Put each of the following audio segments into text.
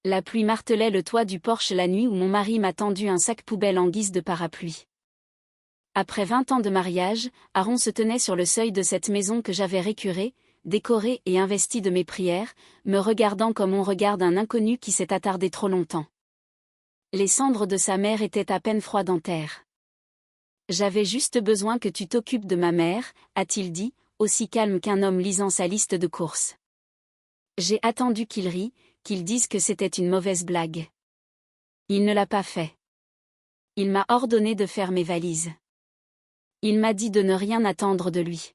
La pluie martelait le toit du porche la nuit où mon mari m'a tendu un sac poubelle en guise de parapluie. Après 20 ans de mariage, Aaron se tenait sur le seuil de cette maison que j'avais récurée, décorée et investie de mes prières, me regardant comme on regarde un inconnu qui s'est attardé trop longtemps. Les cendres de sa mère étaient à peine froides en terre. « J'avais juste besoin que tu t'occupes de ma mère », a-t-il dit, aussi calme qu'un homme lisant sa liste de courses. J'ai attendu qu'il rie, qu'il dise que c'était une mauvaise blague. Il ne l'a pas fait. Il m'a ordonné de faire mes valises. Il m'a dit de ne rien attendre de lui.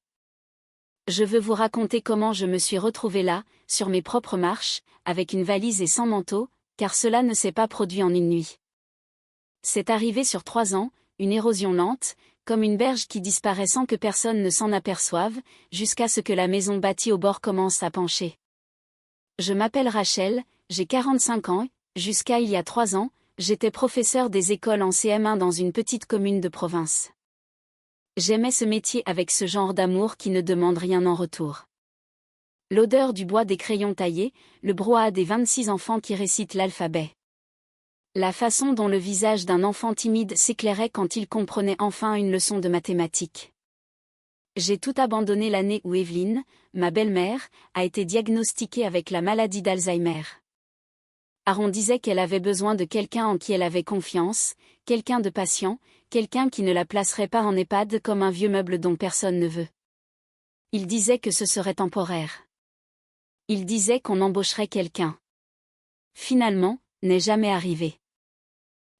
Je veux vous raconter comment je me suis retrouvée là, sur mes propres marches, avec une valise et sans manteau, car cela ne s'est pas produit en une nuit. C'est arrivé sur 3 ans, une érosion lente, comme une berge qui disparaît sans que personne ne s'en aperçoive, jusqu'à ce que la maison bâtie au bord commence à pencher. Je m'appelle Rachel, j'ai 45 ans, jusqu'à il y a 3 ans, j'étais professeur des écoles en CM1 dans une petite commune de province. J'aimais ce métier avec ce genre d'amour qui ne demande rien en retour. L'odeur du bois des crayons taillés, le brouhaha des 26 enfants qui récitent l'alphabet. La façon dont le visage d'un enfant timide s'éclairait quand il comprenait enfin une leçon de mathématiques. J'ai tout abandonné l'année où Evelyne, ma belle-mère, a été diagnostiquée avec la maladie d'Alzheimer. Aaron disait qu'elle avait besoin de quelqu'un en qui elle avait confiance, quelqu'un de patient, quelqu'un qui ne la placerait pas en EHPAD comme un vieux meuble dont personne ne veut. Il disait que ce serait temporaire. Il disait qu'on embaucherait quelqu'un. Finalement, n'est jamais arrivé.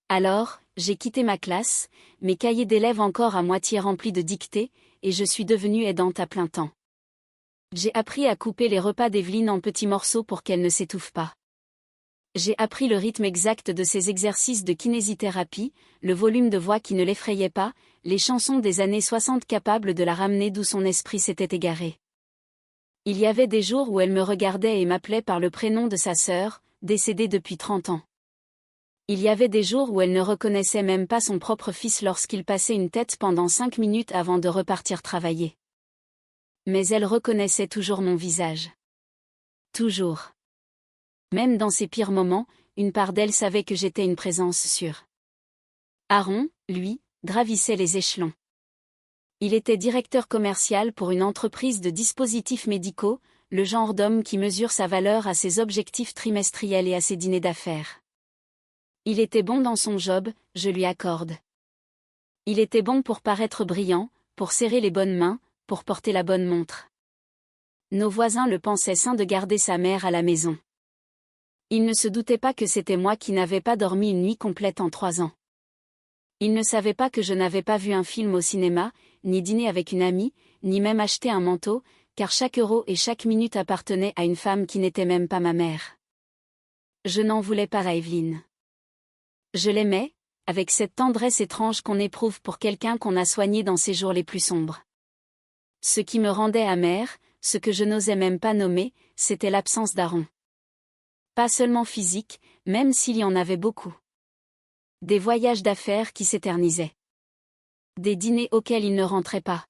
Alors, j'ai quitté ma classe, mes cahiers d'élèves encore à moitié remplis de dictées, et je suis devenue aidante à plein temps. J'ai appris à couper les repas d'Evelyne en petits morceaux pour qu'elle ne s'étouffe pas. J'ai appris le rythme exact de ses exercices de kinésithérapie, le volume de voix qui ne l'effrayait pas, les chansons des années 60 capables de la ramener d'où son esprit s'était égaré. Il y avait des jours où elle me regardait et m'appelait par le prénom de sa sœur, décédée depuis 30 ans. Il y avait des jours où elle ne reconnaissait même pas son propre fils lorsqu'il passait une tête pendant 5 minutes avant de repartir travailler. Mais elle reconnaissait toujours mon visage. Toujours. Même dans ses pires moments, une part d'elle savait que j'étais une présence sûre. Aaron, lui, gravissait les échelons. Il était directeur commercial pour une entreprise de dispositifs médicaux, le genre d'homme qui mesure sa valeur à ses objectifs trimestriels et à ses dîners d'affaires. Il était bon dans son job, je lui accorde. Il était bon pour paraître brillant, pour serrer les bonnes mains, pour porter la bonne montre. Nos voisins le pensaient sain de garder sa mère à la maison. Il ne se doutait pas que c'était moi qui n'avais pas dormi une nuit complète en 3 ans. Il ne savait pas que je n'avais pas vu un film au cinéma, ni dîné avec une amie, ni même acheté un manteau, car chaque euro et chaque minute appartenait à une femme qui n'était même pas ma mère. Je n'en voulais pas à Evelyne. Je l'aimais, avec cette tendresse étrange qu'on éprouve pour quelqu'un qu'on a soigné dans ses jours les plus sombres. Ce qui me rendait amère, ce que je n'osais même pas nommer, c'était l'absence d'Aaron. Pas seulement physique, même s'il y en avait beaucoup. Des voyages d'affaires qui s'éternisaient. Des dîners auxquels il ne rentrait pas.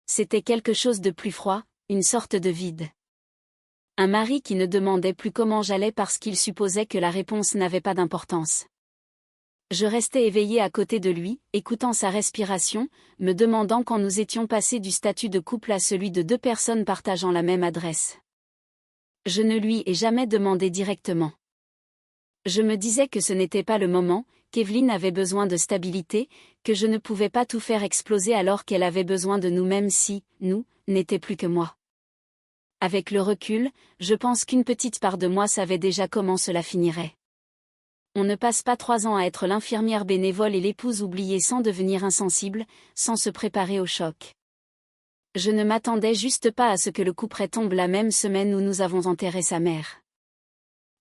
C'était quelque chose de plus froid, une sorte de vide. Un mari qui ne demandait plus comment j'allais parce qu'il supposait que la réponse n'avait pas d'importance. Je restais éveillée à côté de lui, écoutant sa respiration, me demandant quand nous étions passés du statut de couple à celui de 2 personnes partageant la même adresse. Je ne lui ai jamais demandé directement. Je me disais que ce n'était pas le moment, qu'Evelyne avait besoin de stabilité, que je ne pouvais pas tout faire exploser alors qu'elle avait besoin de nous même si, nous, n'était plus que moi. Avec le recul, je pense qu'une petite part de moi savait déjà comment cela finirait. On ne passe pas 3 ans à être l'infirmière bénévole et l'épouse oubliée sans devenir insensible, sans se préparer au choc. Je ne m'attendais juste pas à ce que le couperet tombe la même semaine où nous avons enterré sa mère.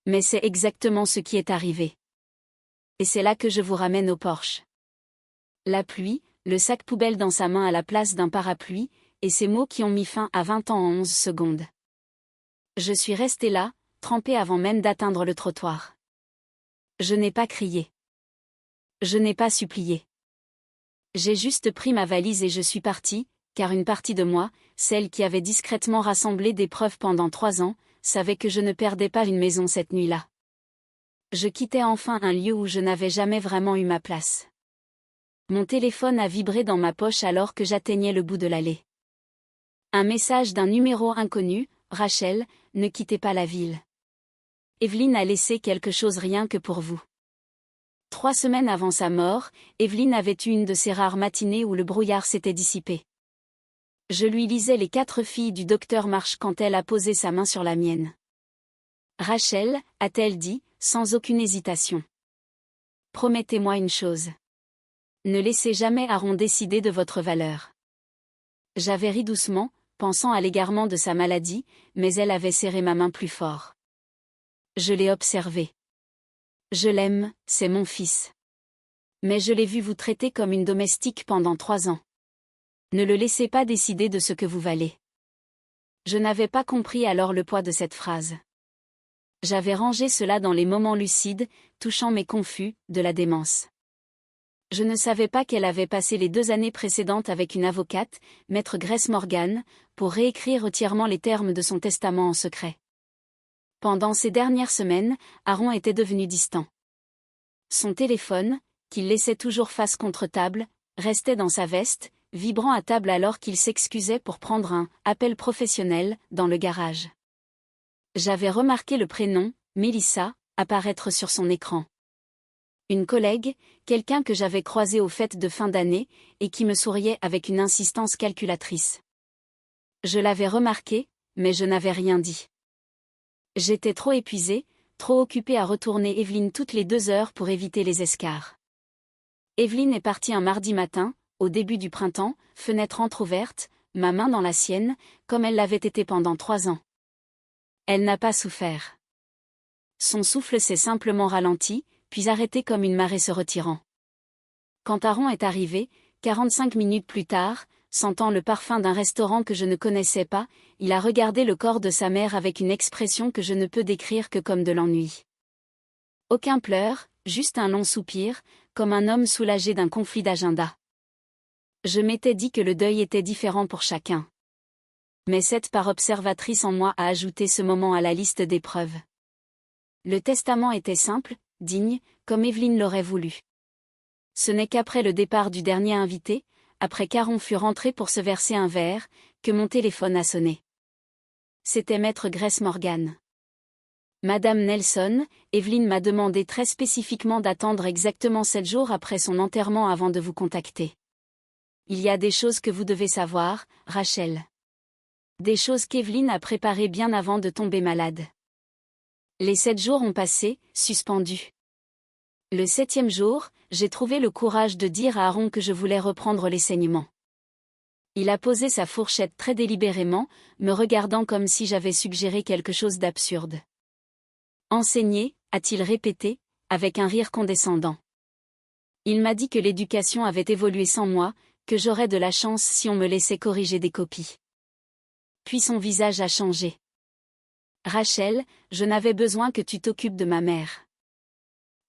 Mais c'est exactement ce qui est arrivé. Et c'est là que je vous ramène au porche. La pluie, le sac poubelle dans sa main à la place d'un parapluie, et ces mots qui ont mis fin à 20 ans en 11 secondes. Je suis restée là, trempée avant même d'atteindre le trottoir. Je n'ai pas crié. Je n'ai pas supplié. J'ai juste pris ma valise et je suis partie, car une partie de moi, celle qui avait discrètement rassemblé des preuves pendant 3 ans, savait que je ne perdais pas une maison cette nuit-là. Je quittais enfin un lieu où je n'avais jamais vraiment eu ma place. Mon téléphone a vibré dans ma poche alors que j'atteignais le bout de l'allée. Un message d'un numéro inconnu: Rachel, ne quittez pas la ville. Evelyne a laissé quelque chose rien que pour vous. 3 semaines avant sa mort, Evelyne avait eu une de ces rares matinées où le brouillard s'était dissipé. Je lui lisais Les 4 filles du docteur March quand elle a posé sa main sur la mienne. Rachel, a-t-elle dit, sans aucune hésitation. Promettez-moi une chose. Ne laissez jamais Aaron décider de votre valeur. J'avais ri doucement, pensant à l'égarement de sa maladie, mais elle avait serré ma main plus fort. Je l'ai observé. Je l'aime, c'est mon fils. Mais je l'ai vu vous traiter comme une domestique pendant 3 ans. Ne le laissez pas décider de ce que vous valez. Je n'avais pas compris alors le poids de cette phrase. J'avais rangé cela dans les moments lucides, touchant mais confus, de la démence. Je ne savais pas qu'elle avait passé les 2 années précédentes avec une avocate, maître Grace Morgan, pour réécrire entièrement les termes de son testament en secret. Pendant ces dernières semaines, Aaron était devenu distant. Son téléphone, qu'il laissait toujours face contre table, restait dans sa veste, vibrant à table alors qu'il s'excusait pour prendre un « appel professionnel » dans le garage. J'avais remarqué le prénom, Melissa, apparaître sur son écran. Une collègue, quelqu'un que j'avais croisé aux fêtes de fin d'année, et qui me souriait avec une insistance calculatrice. Je l'avais remarqué, mais je n'avais rien dit. J'étais trop épuisée, trop occupée à retourner Evelyne toutes les 2 heures pour éviter les escarres. Evelyne est partie un mardi matin, au début du printemps, fenêtre entr'ouverte, ma main dans la sienne, comme elle l'avait été pendant 3 ans. Elle n'a pas souffert. Son souffle s'est simplement ralenti, puis arrêté comme une marée se retirant. Quand Aaron est arrivé, 45 minutes plus tard, sentant le parfum d'un restaurant que je ne connaissais pas, il a regardé le corps de sa mère avec une expression que je ne peux décrire que comme de l'ennui. Aucun pleur, juste un long soupir, comme un homme soulagé d'un conflit d'agenda. Je m'étais dit que le deuil était différent pour chacun. Mais cette part observatrice en moi a ajouté ce moment à la liste d'épreuves. Le testament était simple, digne, comme Evelyne l'aurait voulu. Ce n'est qu'après le départ du dernier invité, après qu'Aaron fut rentré pour se verser un verre, que mon téléphone a sonné. C'était maître Grace Morgan. Madame Nelson, Evelyne m'a demandé très spécifiquement d'attendre exactement 7 jours après son enterrement avant de vous contacter. Il y a des choses que vous devez savoir, Rachel. Des choses qu'Evelyne a préparées bien avant de tomber malade. Les 7 jours ont passé, suspendus. Le 7e jour, j'ai trouvé le courage de dire à Aaron que je voulais reprendre les saignements. Il a posé sa fourchette très délibérément, me regardant comme si j'avais suggéré quelque chose d'absurde. Enseigner, a-t-il répété, avec un rire condescendant. Il m'a dit que l'éducation avait évolué sans moi, que j'aurais de la chance si on me laissait corriger des copies. Puis son visage a changé. Rachel, je n'avais besoin que tu t'occupes de ma mère.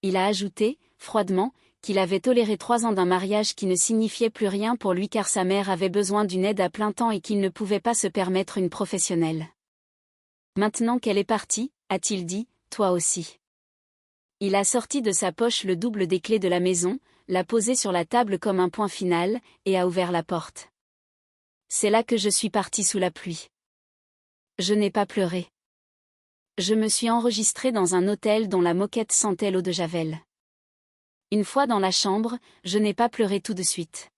Il a ajouté, froidement, qu'il avait toléré 3 ans d'un mariage qui ne signifiait plus rien pour lui car sa mère avait besoin d'une aide à plein temps et qu'il ne pouvait pas se permettre une professionnelle. Maintenant qu'elle est partie, a-t-il dit, toi aussi. Il a sorti de sa poche le double des clés de la maison, l'a posé sur la table comme un point final, et a ouvert la porte. C'est là que je suis partie sous la pluie. Je n'ai pas pleuré. Je me suis enregistrée dans un hôtel dont la moquette sentait l'eau de Javel. Une fois dans la chambre, je n'ai pas pleuré tout de suite.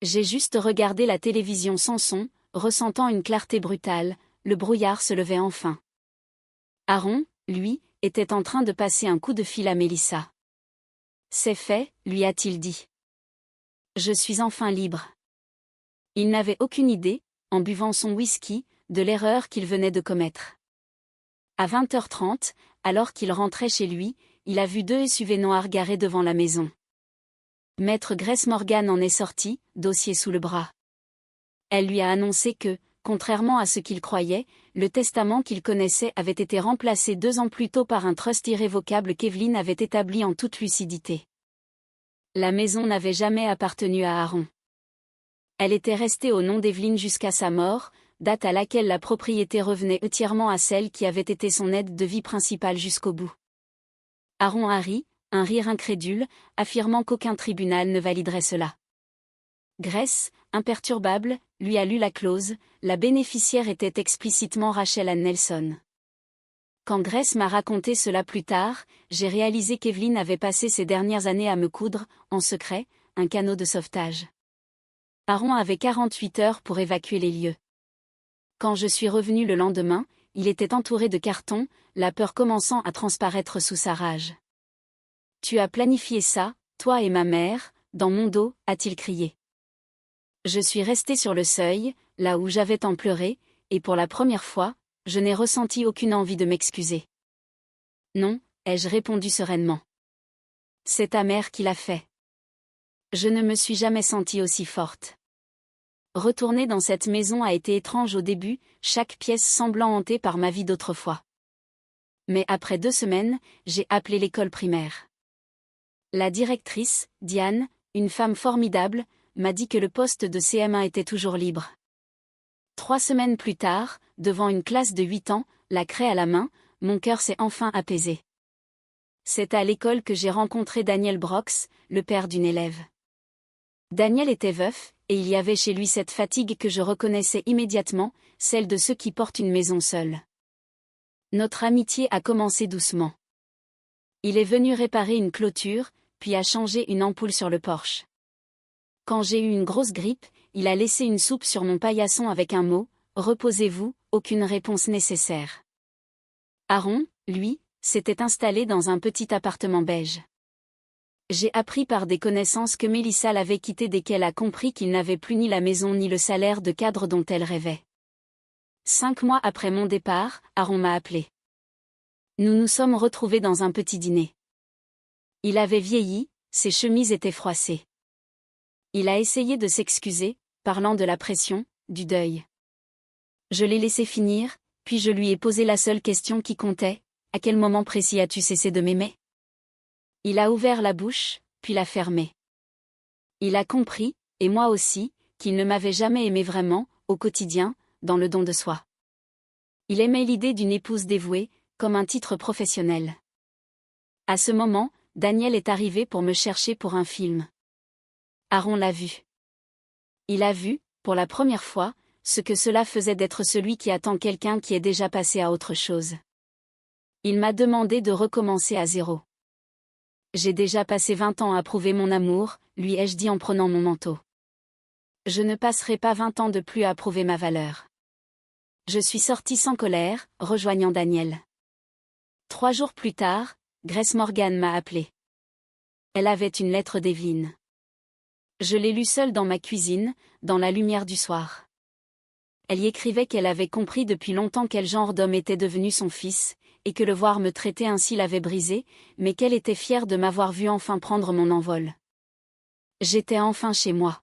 J'ai juste regardé la télévision sans son, ressentant une clarté brutale, le brouillard se levait enfin. Aaron, lui, était en train de passer un coup de fil à Melissa. C'est fait, lui a-t-il dit. Je suis enfin libre. Il n'avait aucune idée, en buvant son whisky, de l'erreur qu'il venait de commettre. À 20h30, alors qu'il rentrait chez lui, il a vu 2 SUV noirs garés devant la maison. Maître Grace Morgan en est sortie, dossier sous le bras. Elle lui a annoncé que, contrairement à ce qu'il croyait, le testament qu'il connaissait avait été remplacé 2 ans plus tôt par un trust irrévocable qu'Evelyne avait établi en toute lucidité. La maison n'avait jamais appartenu à Aaron. Elle était restée au nom d'Evelyne jusqu'à sa mort, date à laquelle la propriété revenait entièrement à celle qui avait été son aide de vie principale jusqu'au bout. Aaron a ri, un rire incrédule, affirmant qu'aucun tribunal ne validerait cela. Grace, imperturbable, lui a lu la clause, la bénéficiaire était explicitement Rachel Ann Nelson. Quand Grace m'a raconté cela plus tard, j'ai réalisé qu'Evelyn avait passé ses dernières années à me coudre, en secret, un canot de sauvetage. Aaron avait 48 heures pour évacuer les lieux. Quand je suis revenue le lendemain, il était entouré de cartons, la peur commençant à transparaître sous sa rage. « Tu as planifié ça, toi et ma mère, dans mon dos » a-t-il crié. Je suis restée sur le seuil, là où j'avais tant pleuré, et pour la première fois, je n'ai ressenti aucune envie de m'excuser. Non, ai-je répondu sereinement. C'est ta mère qui l'a fait. Je ne me suis jamais sentie aussi forte. Retourner dans cette maison a été étrange au début, chaque pièce semblant hantée par ma vie d'autrefois. Mais après 2 semaines, j'ai appelé l'école primaire. La directrice, Diane, une femme formidable, m'a dit que le poste de CM1 était toujours libre. 3 semaines plus tard, devant une classe de 8 ans, la craie à la main, mon cœur s'est enfin apaisé. C'est à l'école que j'ai rencontré Daniel Brox, le père d'une élève. Daniel était veuf, et il y avait chez lui cette fatigue que je reconnaissais immédiatement, celle de ceux qui portent une maison seuls. Notre amitié a commencé doucement. Il est venu réparer une clôture, puis a changé une ampoule sur le porche. Quand j'ai eu une grosse grippe, il a laissé une soupe sur mon paillasson avec un mot, « Reposez-vous », aucune réponse nécessaire. Aaron, lui, s'était installé dans un petit appartement beige. J'ai appris par des connaissances que Mélissa l'avait quitté dès qu'elle a compris qu'il n'avait plus ni la maison ni le salaire de cadre dont elle rêvait. 5 mois après mon départ, Aaron m'a appelé. Nous nous sommes retrouvés dans un petit dîner. Il avait vieilli, ses chemises étaient froissées. Il a essayé de s'excuser, parlant de la pression, du deuil. Je l'ai laissé finir, puis je lui ai posé la seule question qui comptait, « À quel moment précis as-tu cessé de m'aimer ?» Il a ouvert la bouche, puis l'a fermée. Il a compris, et moi aussi, qu'il ne m'avait jamais aimé vraiment, au quotidien, dans le don de soi. Il aimait l'idée d'une épouse dévouée, comme un titre professionnel. À ce moment, Daniel est arrivé pour me chercher pour un film. Aaron l'a vu. Il a vu, pour la première fois, ce que cela faisait d'être celui qui attend quelqu'un qui est déjà passé à autre chose. Il m'a demandé de recommencer à zéro. J'ai déjà passé 20 ans à prouver mon amour, lui ai-je dit en prenant mon manteau. Je ne passerai pas 20 ans de plus à prouver ma valeur. Je suis sortie sans colère, rejoignant Daniel. 3 jours plus tard, Grace Morgan m'a appelé. Elle avait une lettre d'Evelyn. Je l'ai lue seule dans ma cuisine, dans la lumière du soir. Elle y écrivait qu'elle avait compris depuis longtemps quel genre d'homme était devenu son fils, et que le voir me traiter ainsi l'avait brisé, mais qu'elle était fière de m'avoir vu enfin prendre mon envol. J'étais enfin chez moi.